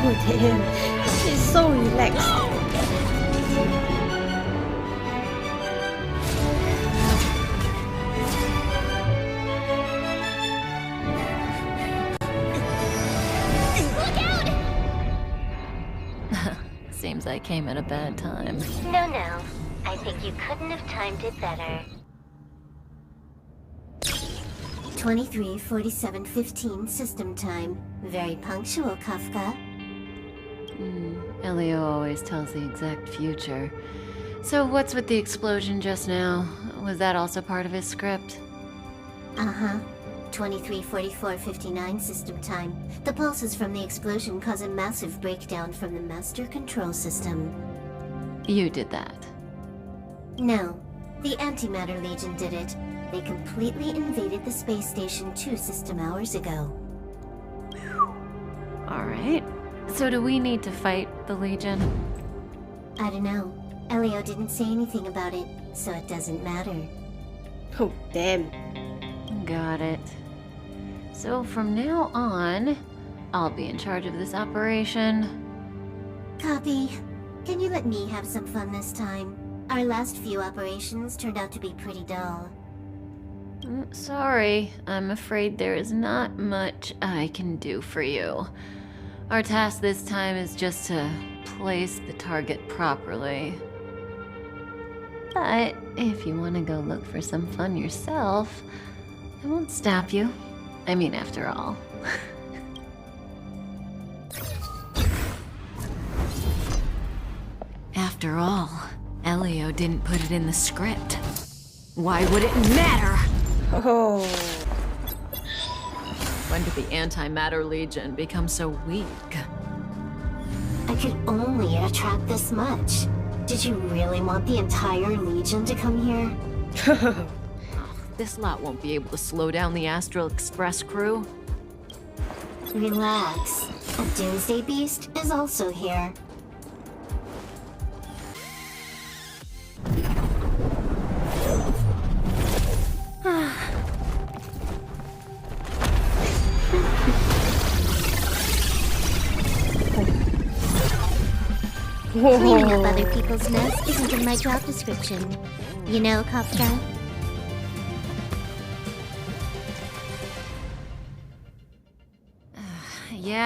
damn. She's so relaxed. Seems I came at a bad time. No. I think you couldn't have timed it better. 23:47:15 system time. Very punctual, Kafka. Elio always tells the exact future. So what's with the explosion just now? Was that also part of his script? Uh-huh. 23:44:59 system time. The pulses from the explosion cause a massive breakdown from the master control system. You did that. No. The Antimatter Legion did it. They completely invaded the space station 2 system hours ago. Alright. So do we need to fight the Legion? I don't know. Elio didn't say anything about it, so it doesn't matter. Oh, damn. Got it. So from now on, I'll be in charge of this operation. Copy. Can you let me have some fun this time? Our last few operations turned out to be pretty dull. Sorry, I'm afraid there is not much I can do for you. Our task this time is just to place the target properly. But if you want to go look for some fun yourself, I won't stop you. I mean, after all. After all, Elio didn't put it in the script. Why would it matter? Oh. When did the Antimatter Legion become so weak? I could only attract this much. Did you really want the entire Legion to come here? This lot won't be able to slow down the Astral Express crew. Relax. A Doomsday Beast is also here. Cleaning up other people's mess isn't in my job description. You know, Kafka?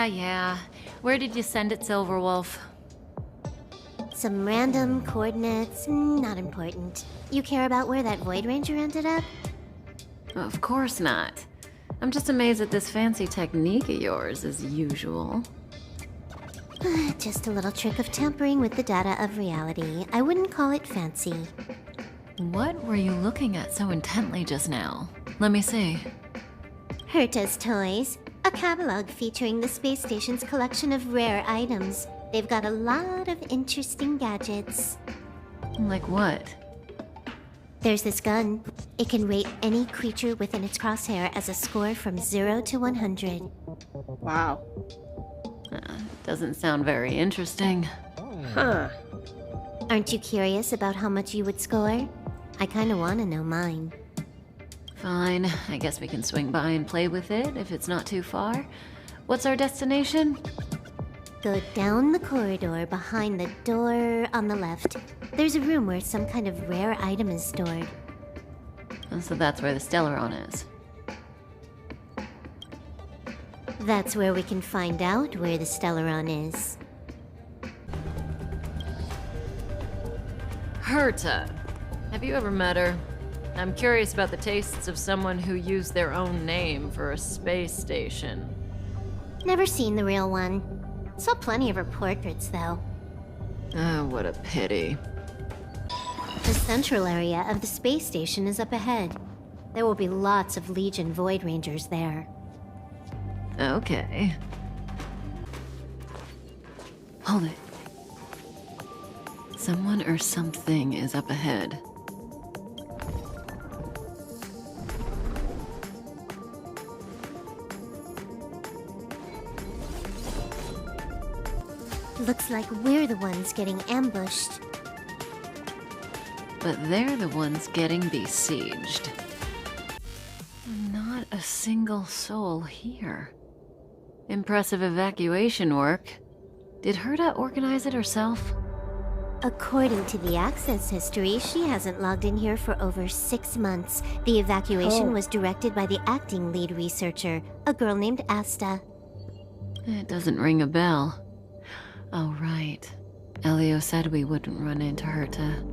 Yeah. Where did you send it, Silverwolf? Some random coordinates, not important. You care about where that Void Ranger ended up? Of course not. I'm just amazed at this fancy technique of yours, as usual. Just a little trick of tampering with the data of reality. I wouldn't call it fancy. What were you looking at so intently just now? Let me see. Herta's Toys, a catalog featuring the space station's collection of rare items. They've got a lot of interesting gadgets. Like what? There's this gun. It can rate any creature within its crosshair as a score from 0 to 100. Wow. Doesn't sound very interesting. Huh. Aren't you curious about how much you would score? I kinda wanna know mine. Fine, I guess we can swing by and play with it if it's not too far. What's our destination? Go down the corridor behind the door on the left. There's a room where some kind of rare item is stored. So that's where the Stellaron is. That's where we can find out where the Stellaron is. Herta. Have you ever met her? I'm curious about the tastes of someone who used their own name for a space station. Never seen the real one. Saw plenty of her portraits, though. Oh, what a pity. The central area of the space station is up ahead. There will be lots of Legion Void Rangers there. Okay. Hold it. Someone or something is up ahead. Looks like we're the ones getting ambushed. But they're the ones getting besieged. Not a single soul here. Impressive evacuation work. Did Herta organize it herself? According to the access history, she hasn't logged in here for over 6 months. The evacuation was directed by the acting lead researcher, a girl named Asta. It doesn't ring a bell. Oh, right. Elio said we wouldn't run into Herta.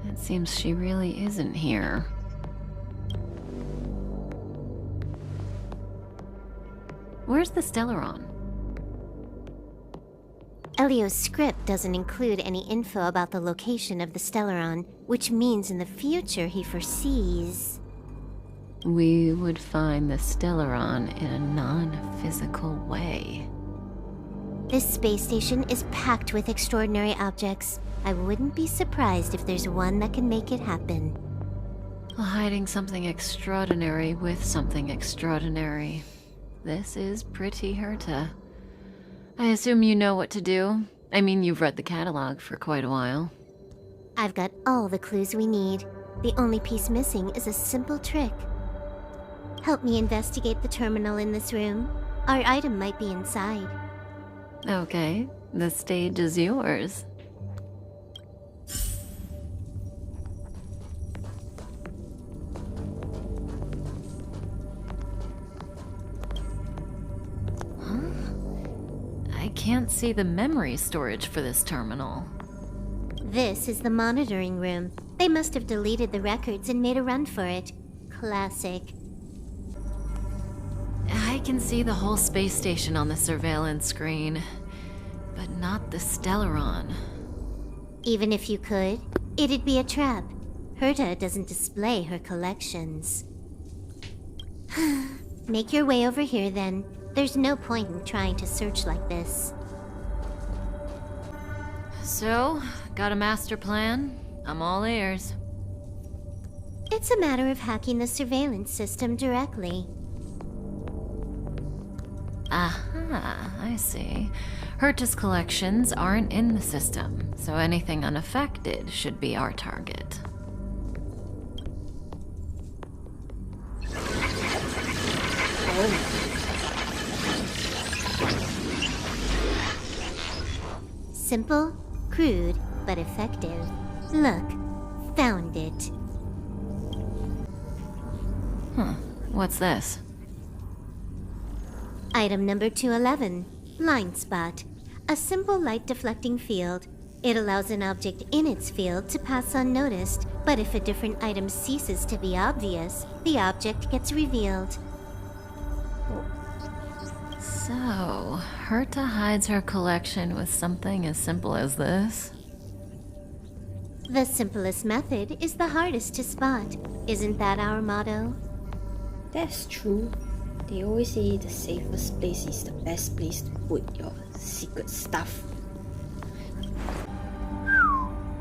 It seems she really isn't here. Where's the Stellaron? Elio's script doesn't include any info about the location of the Stellaron, which means in the future he foresees... We would find the Stellaron in a non-physical way. This space station is packed with extraordinary objects. I wouldn't be surprised if there's one that can make it happen. Hiding something extraordinary with something extraordinary. This is pretty Herta. I assume you know what to do. I mean, you've read the catalog for quite a while. I've got all the clues we need. The only piece missing is a simple trick. Help me investigate the terminal in this room. Our item might be inside. Okay, the stage is yours. I can't see the memory storage for this terminal. This is the monitoring room. They must have deleted the records and made a run for it. Classic. I can see the whole space station on the surveillance screen, but not the Stellaron. Even if you could, it'd be a trap. Herta doesn't display her collections. Make your way over here then. There's no point in trying to search like this. So, got a master plan? I'm all ears. It's a matter of hacking the surveillance system directly. Aha, I see. Herta's collections aren't in the system, so anything unaffected should be our target. Simple, crude, but effective. Look, found it. What's this? Item number 211, blind spot. A simple light deflecting field. It allows an object in its field to pass unnoticed, but if a different item ceases to be obvious, the object gets revealed. So, Herta hides her collection with something as simple as this? The simplest method is the hardest to spot. Isn't that our motto? That's true. They always say the safest place is the best place to put your secret stuff.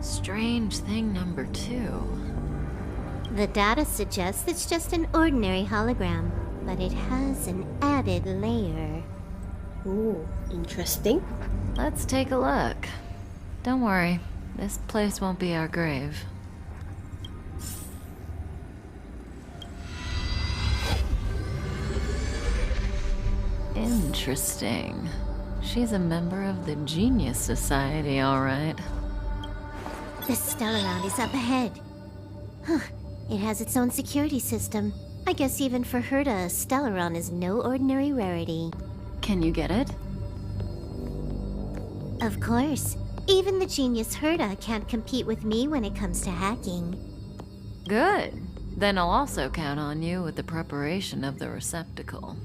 Strange thing number 2. The data suggests it's just an ordinary hologram, but it has an added layer. Ooh, interesting. Let's take a look. Don't worry, this place won't be our grave. Interesting. She's a member of the Genius Society, all right. The Stellarons is up ahead. Huh, it has its own security system. I guess even for Herta, a Stellaron is no ordinary rarity. Can you get it? Of course. Even the genius Herta can't compete with me when it comes to hacking. Good. Then I'll also count on you with the preparation of the receptacle.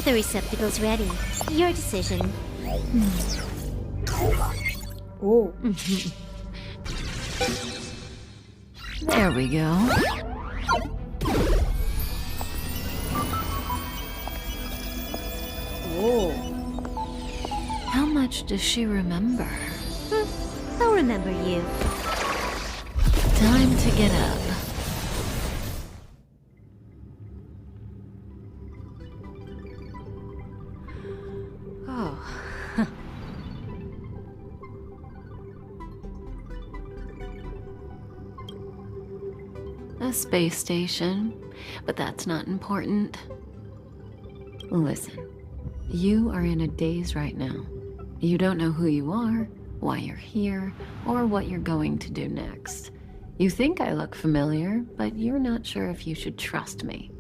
The receptacle's ready. Your decision. Oh, There we go. oh. How much does she remember? I'll remember you. Time to get up. Oh. A space station, but that's not important. Listen, you are in a daze right now. You don't know who you are, why you're here, or what you're going to do next. You think I look familiar, but you're not sure if you should trust me.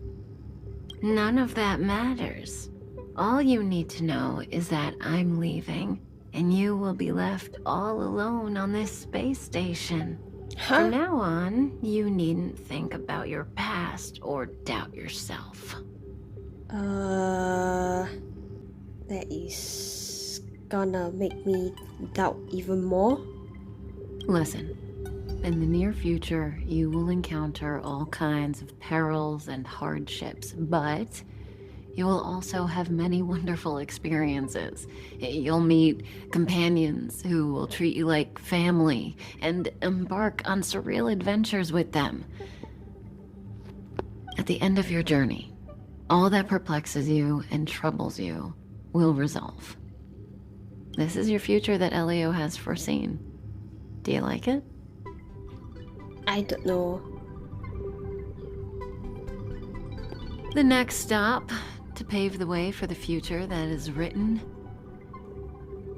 None of that matters. All you need to know is that I'm leaving, and you will be left all alone on this space station. Huh? From now on, you needn't think about your past or doubt yourself. That is gonna make me doubt even more. Listen, in the near future, you will encounter all kinds of perils and hardships, but you will also have many wonderful experiences. You'll meet companions who will treat you like family and embark on surreal adventures with them. At the end of your journey, all that perplexes you and troubles you will resolve. This is your future that Elio has foreseen. Do you like it? I don't know. The next stop, to pave the way for the future that is written.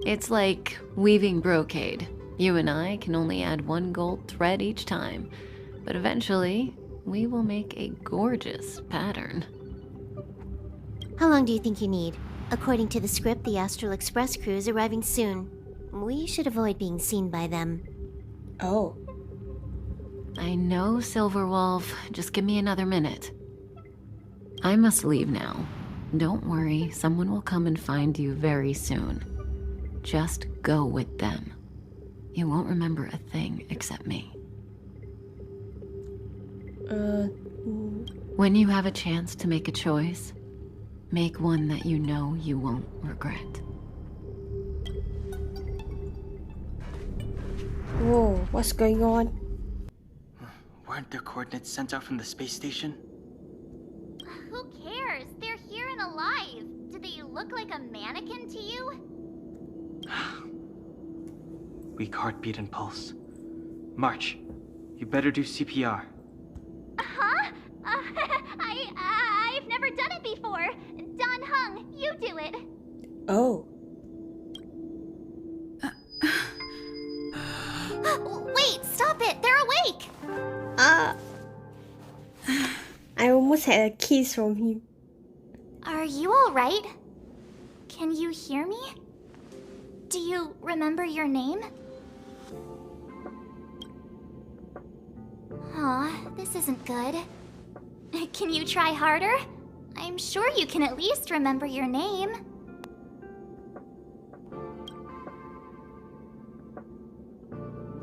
It's like weaving brocade. You and I can only add one gold thread each time, but eventually, we will make a gorgeous pattern. How long do you think you need? According to the script, the Astral Express crew is arriving soon. We should avoid being seen by them. Oh. I know, Silverwolf. Just give me another minute. I must leave now. Don't worry, someone will come and find you very soon. Just go with them. You won't remember a thing except me. When you have a chance to make a choice, make one that you know you won't regret. Whoa, what's going on? Weren't their coordinates sent out from the space station? Who cares? They're here and alive. Do they look like a mannequin to you? Weak heartbeat and pulse. March, you better do CPR. Huh? I've never done it before. Don Hung, you do it. Oh. Wait, stop it. They're awake. I almost had a kiss from him. Are you all right? Can you hear me? Do you remember your name? Aw, this isn't good. Can you try harder? I'm sure you can at least remember your name.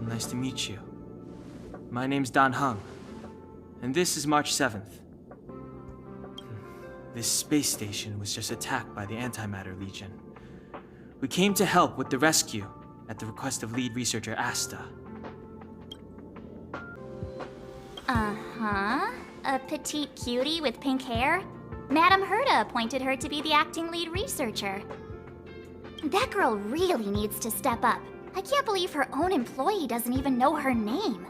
Nice to meet you. My name's Don Hung, and this is March 7th. This space station was just attacked by the Antimatter Legion. We came to help with the rescue at the request of lead researcher Asta. Uh-huh. A petite cutie with pink hair? Madame Herta appointed her to be the acting lead researcher. That girl really needs to step up. I can't believe her own employee doesn't even know her name.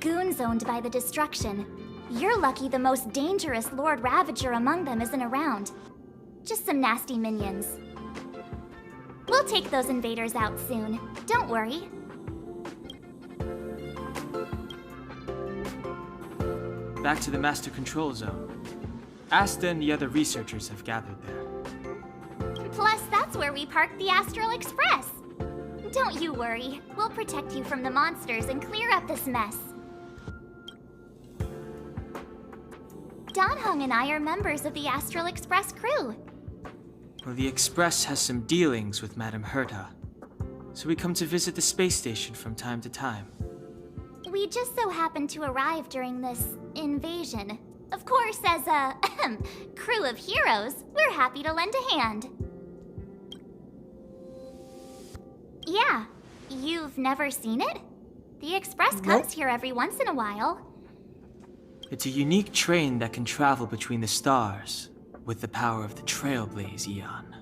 Goons owned by the Destruction. You're lucky the most dangerous Lord Ravager among them isn't around. Just some nasty minions. We'll take those invaders out soon. Don't worry. Back to the Master Control Zone. Asta and the other researchers have gathered there. Plus, that's where we parked the Astral Express. Don't you worry. We'll protect you from the monsters and clear up this mess. Don Hung and I are members of the Astral Express crew. Well, the Express has some dealings with Madame Herta, so we come to visit the space station from time to time. We just so happened to arrive during this invasion. Of course, as a crew of heroes, we're happy to lend a hand. Yeah, you've never seen it? The Express comes here every once in a while. It's a unique train that can travel between the stars with the power of the Trailblazer Eon.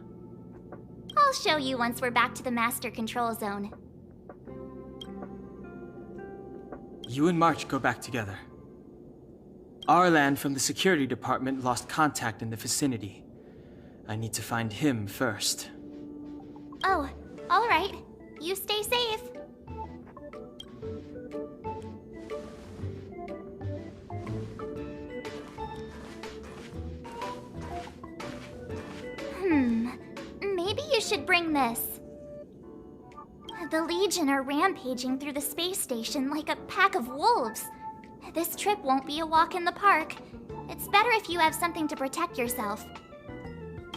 I'll show you once we're back to the Master Control Zone. You and March go back together. Arlan from the security department lost contact in the vicinity. I need to find him first. Oh, all right. You stay safe. Maybe you should bring this. The Legion are rampaging through the space station like a pack of wolves. This trip won't be a walk in the park. It's better if you have something to protect yourself.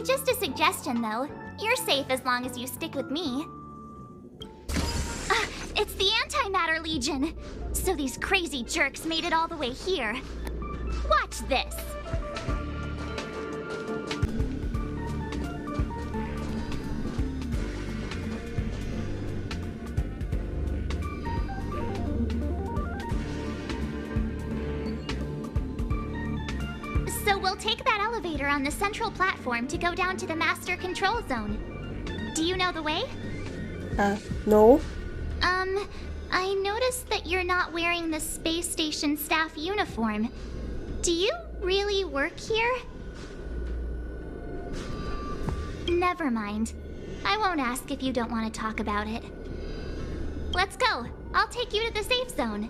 Just a suggestion, though. You're safe as long as you stick with me. It's the Antimatter Legion! So these crazy jerks made it all the way here. Watch this! So we'll take that elevator on the central platform to go down to the master control zone. Do you know the way? No. I noticed that you're not wearing the space station staff uniform. Do you really work here? Never mind. I won't ask if you don't want to talk about it. Let's go. I'll take you to the safe zone.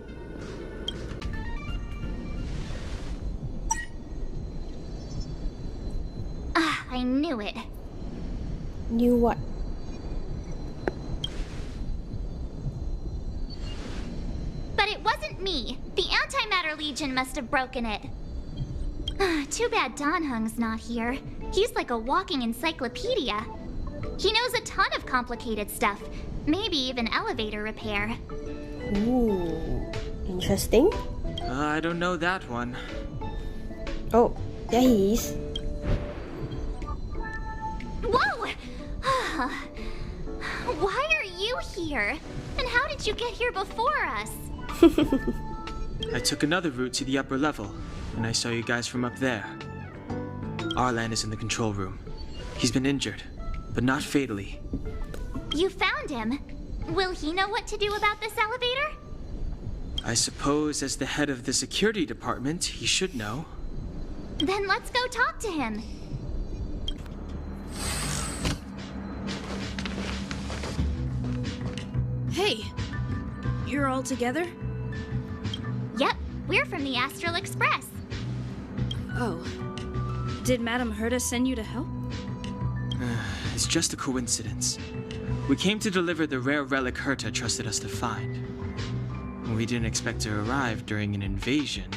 I knew it. Knew what? But it wasn't me. The Antimatter Legion must have broken it. Too bad Danhung's not here. He's like a walking encyclopedia. He knows a ton of complicated stuff. Maybe even elevator repair. Ooh, interesting. I don't know that one. Oh, there he is. Whoa! Why are you here? And how did you get here before us? I took another route to the upper level, and I saw you guys from up there. Arlan is in the control room. He's been injured, but not fatally. You found him. Will he know what to do about this elevator? I suppose as the head of the security department, he should know. Then let's go talk to him. Hey, you're all together? Yep, we're from the Astral Express. Oh. Did Madame Herta send you to help? It's just a coincidence. We came to deliver the rare relic Herta trusted us to find. We didn't expect to arrive during an invasion.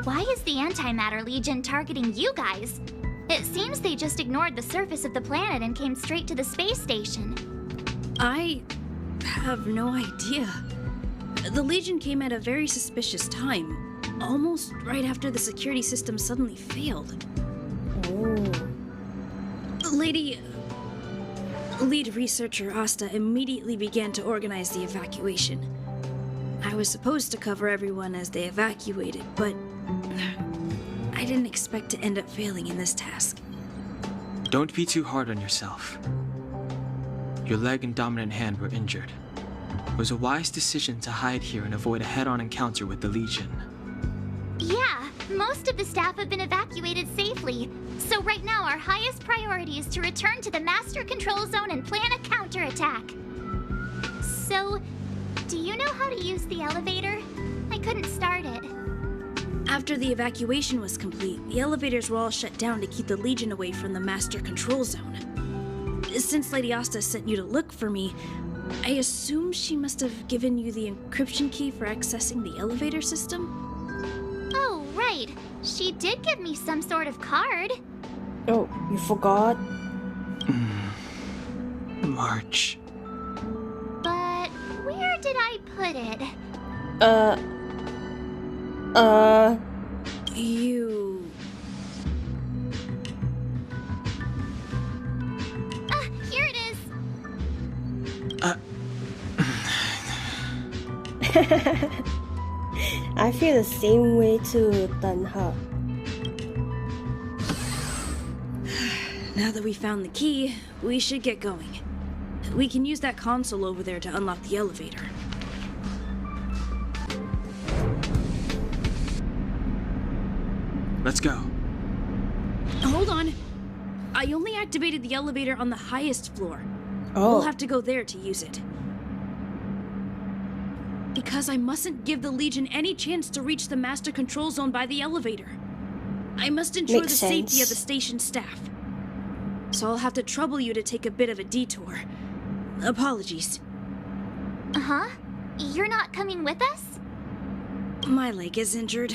Why is the Antimatter Legion targeting you guys? It seems they just ignored the surface of the planet and came straight to the space station. I have no idea. The Legion came at a very suspicious time, almost right after the security system suddenly failed. Oh. Lead researcher Asta immediately began to organize the evacuation. I was supposed to cover everyone as they evacuated, but I didn't expect to end up failing in this task. Don't be too hard on yourself. Your leg and dominant hand were injured. It was a wise decision to hide here and avoid a head-on encounter with the Legion. Yeah, most of the staff have been evacuated safely. So right now our highest priority is to return to the master control zone and plan a counterattack. So, do you know how to use the elevator? I couldn't start it. After the evacuation was complete, the elevators were all shut down to keep the Legion away from the master control zone. Since Lady Asta sent you to look for me, I assume she must have given you the encryption key for accessing the elevator system? Oh, right. She did give me some sort of card. Oh, you forgot? March. But where did I put it? You... Here it is. I feel the same way too, Danha. Now that we found the key, we should get going. We can use that console over there to unlock the elevator. let's go. Hold on. I only activated the elevator on the highest floor. Oh. We'll have to go there to use it. Because I mustn't give the Legion any chance to reach the master control zone by the elevator. I must ensure Makes the safety sense. of the station staff. So I'll have to trouble you to take a bit of a detour. Apologies. Huh? You're not coming with us? My leg is injured.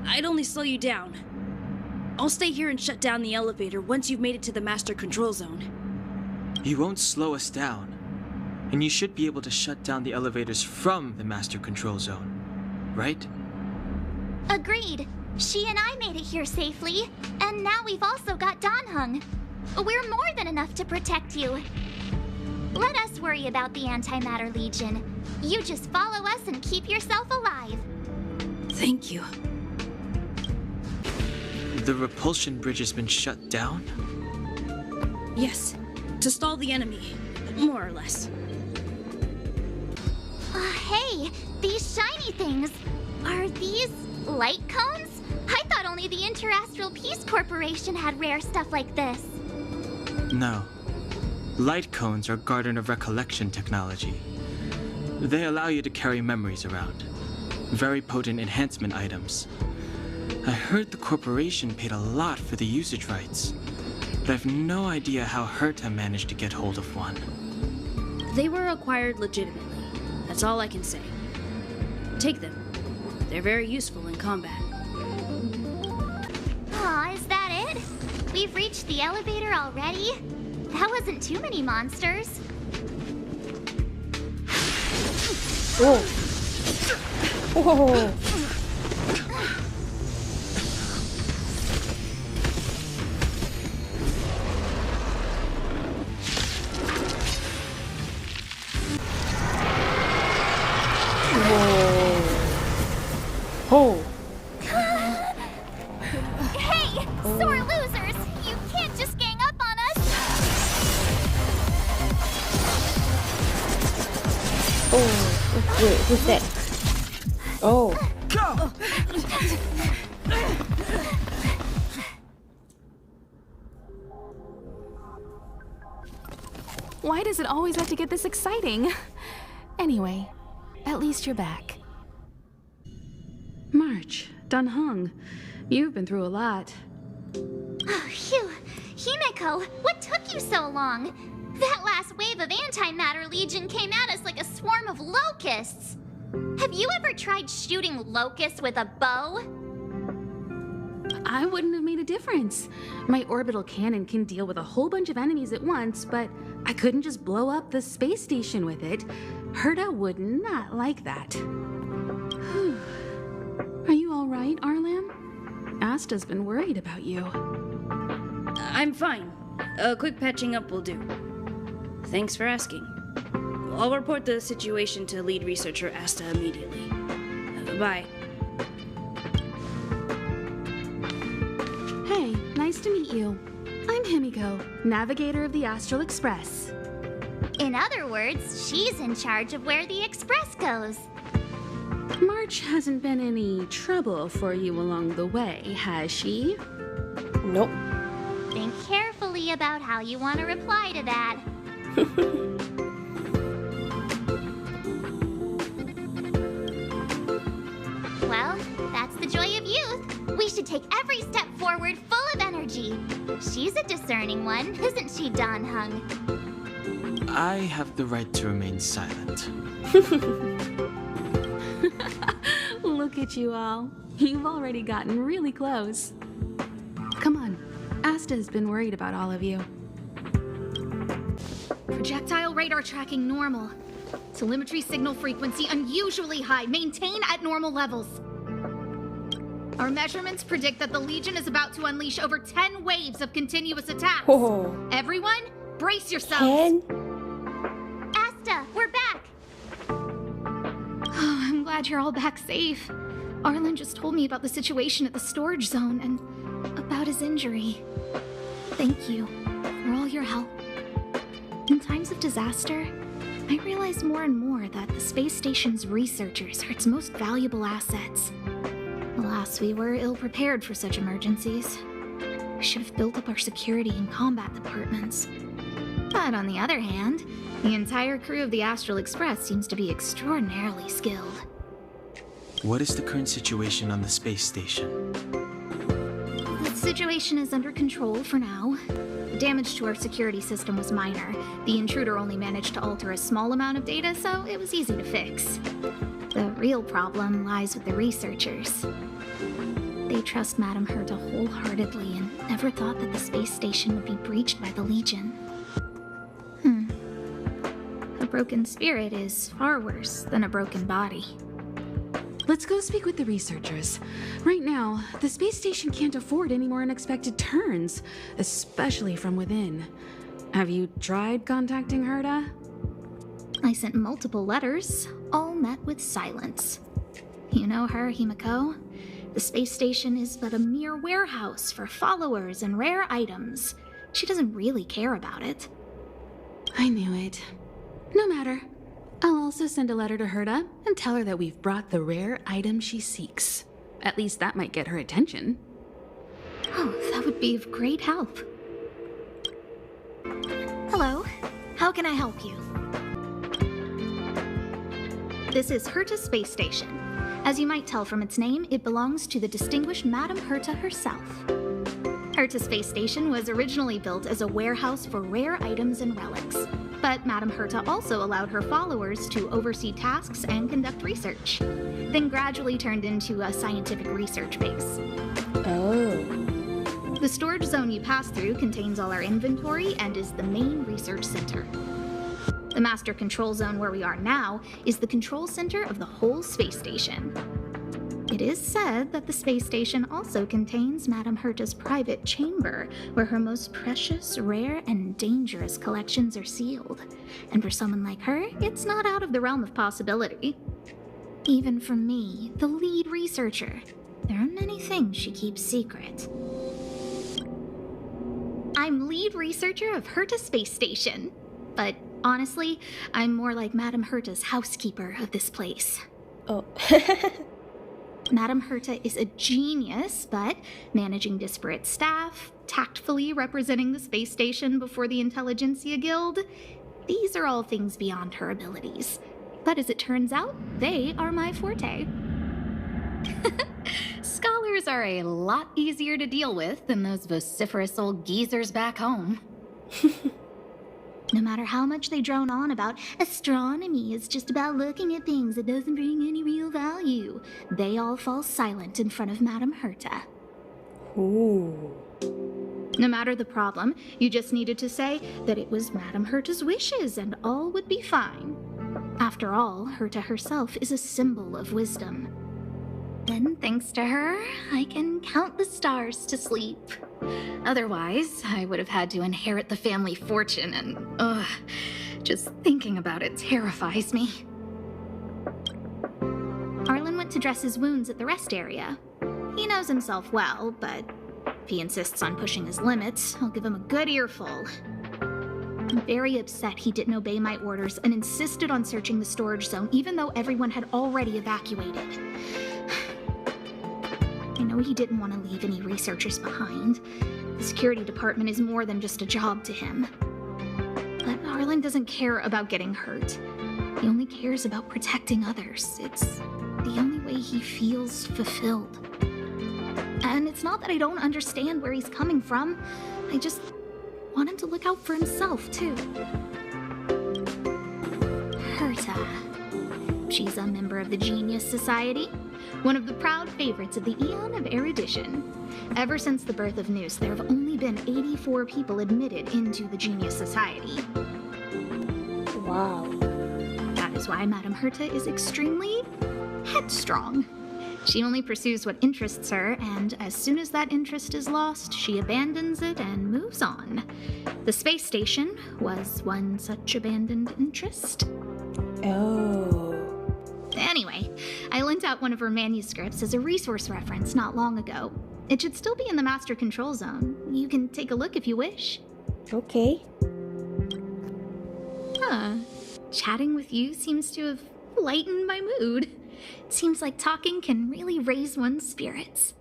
I'd only slow you down. I'll stay here and shut down the elevator once you've made it to the master control zone. You won't slow us down. And you should be able to shut down the elevators from the master control zone, right? Agreed. She and I made it here safely, and now we've also got Danhung. We're more than enough to protect you. Let us worry about the Antimatter Legion. You just follow us and keep yourself alive. Thank you. The repulsion bridge has been shut down? Yes, to stall the enemy, more or less. Hey, these shiny things. Are these light cones? I thought only the Interastral Peace Corporation had rare stuff like this. No. Light cones are Garden of Recollection technology. They allow you to carry memories around. Very potent enhancement items. I heard the corporation paid a lot for the usage rights, but I've no idea how Herta managed to get hold of one. They were acquired legitimately. That's all I can say. Take them. They're very useful in combat. Aw, is that it? We've reached the elevator already? That wasn't too many monsters. Whoa. Whoa. Oh. Hey, sore losers! You can't just gang up on us! Oh. Wait, who's that? Oh. Why does it always have to get this exciting? Anyway, at least you're back. March, Danhung, you've been through a lot. Oh, phew. Himeko, what took you so long? That last wave of Antimatter Legion came at us like a swarm of locusts. Have you ever tried shooting locusts with a bow? I wouldn't have made a difference. My orbital cannon can deal with a whole bunch of enemies at once, but I couldn't just blow up the space station with it. Herta would not like that. Are you all right, Arlan? Asta's been worried about you. I'm fine. A quick patching up will do. Thanks for asking. I'll report the situation to lead researcher Asta immediately. Bye. Hey, nice to meet you. I'm Himeko, navigator of the Astral Express. In other words, she's in charge of where the express goes. March hasn't been any trouble for you along the way, has she? Nope. Think carefully about how you want to reply to that. Well, that's the joy of youth. We should take every step forward full of energy. She's a discerning one, isn't she, Danhung? I have the right to remain silent. Look at you all. You've already gotten really close. Come on. Asta has been worried about all of you. Projectile radar tracking normal. Telemetry signal frequency unusually high. Maintain at normal levels. Our measurements predict that the Legion is about to unleash over 10 waves of continuous attacks. Oh. Everyone, brace yourselves. 10? Asta, we're back. Oh, I'm glad you're all back safe. Arlan just told me about the situation at the storage zone and about his injury. Thank you for all your help. In times of disaster, I realize more and more that the space station's researchers are its most valuable assets. Alas, we were ill-prepared for such emergencies. We should have built up our security and combat departments. But on the other hand, the entire crew of the Astral Express seems to be extraordinarily skilled. What is the current situation on the space station? The situation is under control for now. The damage to our security system was minor. The intruder only managed to alter a small amount of data, so it was easy to fix. The real problem lies with the researchers. They trust Madame Herta wholeheartedly and never thought that the space station would be breached by the Legion. A broken spirit is far worse than a broken body. Let's go speak with the researchers. Right now, the space station can't afford any more unexpected turns, especially from within. Have you tried contacting Herta? I sent multiple letters, all met with silence. You know her, Himeko? The space station is but a mere warehouse for followers and rare items. She doesn't really care about it. I knew it. No matter. I'll also send a letter to Herta and tell her that we've brought the rare item she seeks. At least that might get her attention. Oh, that would be of great help. Hello, how can I help you? This is Herta Space Station. As you might tell from its name, it belongs to the distinguished Madame Herta herself. Herta Space Station was originally built as a warehouse for rare items and relics. But Madame Herta also allowed her followers to oversee tasks and conduct research, then gradually turned into a scientific research base. Oh. The storage zone you pass through contains all our inventory and is the main research center. The master control zone where we are now is the control center of the whole space station. It is said that the space station also contains Madame Herta's private chamber, where her most precious, rare, and dangerous collections are sealed. And for someone like her, it's not out of the realm of possibility. Even for me, the lead researcher, there are many things she keeps secret. I'm lead researcher of Herta Space Station, but honestly, I'm more like Madame Herta's housekeeper of this place. Oh. Madame Herta is a genius, but managing disparate staff, tactfully representing the space station before the Intelligentsia Guild, these are all things beyond her abilities. But as it turns out, they are my forte. Scholars are a lot easier to deal with than those vociferous old geezers back home. No matter how much they drone on about astronomy is just about looking at things that doesn't bring any real value, they all fall silent in front of Madame Herta. Ooh. No matter the problem, you just needed to say that it was Madame Herta's wishes and all would be fine. After all, Herta herself is a symbol of wisdom. Then, thanks to her, I can count the stars to sleep. Otherwise, I would have had to inherit the family fortune and, just thinking about it terrifies me. Arlan went to dress his wounds at the rest area. He knows himself well, but if he insists on pushing his limits, I'll give him a good earful. I'm very upset he didn't obey my orders and insisted on searching the storage zone even though everyone had already evacuated. I know he didn't want to leave any researchers behind. The security department is more than just a job to him. But Arlan doesn't care about getting hurt. He only cares about protecting others. It's the only way he feels fulfilled. And it's not that I don't understand where he's coming from. I just want him to look out for himself, too. Herta. She's a member of the Genius Society, one of the proud favorites of the Eon of Erudition. Ever since the birth of Noose, there have only been 84 people admitted into the Genius Society. Wow. That is why Madame Herta is extremely headstrong. She only pursues what interests her, and as soon as that interest is lost, she abandons it and moves on. The space station was one such abandoned interest. Oh. Anyway, I lent out one of her manuscripts as a resource reference not long ago. It should still be in the master control zone. You can take a look if you wish. Okay. Chatting with you seems to have lightened my mood. It seems like talking can really raise one's spirits.